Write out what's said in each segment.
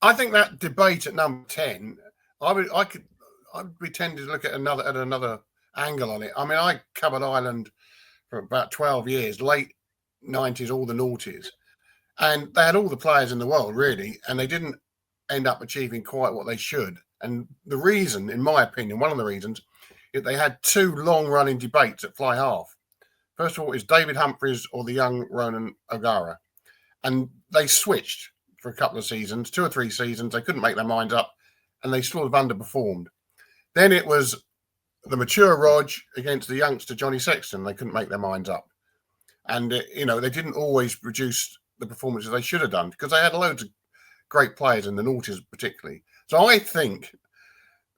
I think that debate at number 10, I'd be tempted to look at another angle on it. I mean, I covered Ireland for about 12 years, late 90s, all the noughties, and they had all the players in the world, really, and they didn't end up achieving quite what they should. And the reason, in my opinion, one of the reasons, is they had two long-running debates at fly half. First of all, is David Humphreys or the young Ronan O'Gara, and they switched for a couple of seasons, 2 or 3 seasons. They couldn't make their minds up, and they sort of underperformed. Then it was the mature Rog against the youngster Johnny Sexton. They couldn't make their minds up, and they didn't always produce the performances they should have done because they had loads of great players in the noughties, particularly. So I think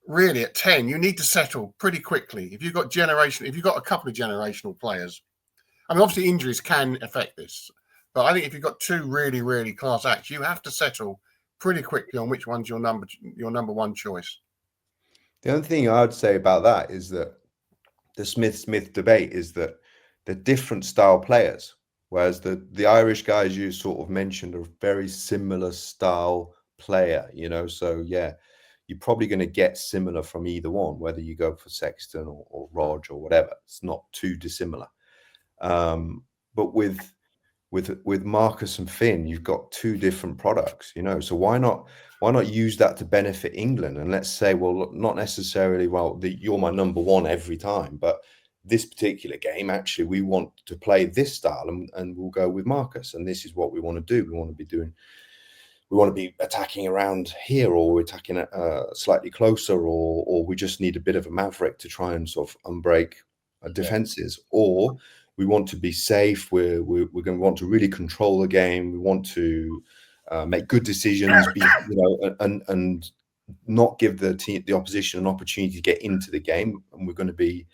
really at 10, you need to settle pretty quickly. If you've got a couple of generational players, I mean, obviously injuries can affect this, but I think if you've got two really, really class acts, you have to settle pretty quickly on which one's your number one choice. The only thing I would say about that is that the Smith debate is that they're different style players, whereas the Irish guys you sort of mentioned are very similar style player, So yeah, you're probably going to get similar from either one, whether you go for Sexton or Rog or whatever. It's not too dissimilar. But with Marcus and Finn, you've got two different products, So why not use that to benefit England? And let's say, well, not necessarily, you're my number one every time, but this particular game, actually, we want to play this style, and we'll go with Marcus. And this is what we want to do. We want to be attacking around here, or we're attacking slightly closer, or we just need a bit of a maverick to try and sort of unbreak defenses, or we want to be safe. We're going to want to really control the game. We want to make good decisions, and not give the opposition an opportunity to get into the game. And we're going to be,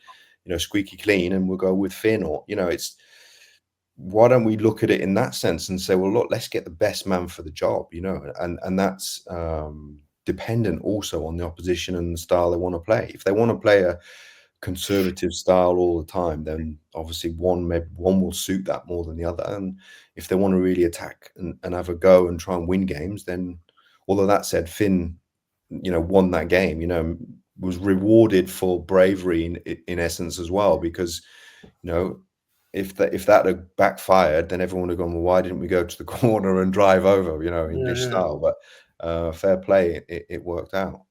squeaky clean, and we'll go with Finn. Or it's, why don't we look at it in that sense and say, well, look, let's get the best man for the job, and that's dependent also on the opposition and the style they want to play. If they want to play a conservative style all the time, then obviously one will suit that more than the other. And if they want to really attack and have a go and try and win games, then, although that said, Finn, won that game, was rewarded for bravery in essence as well, because, if that had backfired, then everyone would have gone, well, why didn't we go to the corner and drive over, English style? But fair play, it worked out.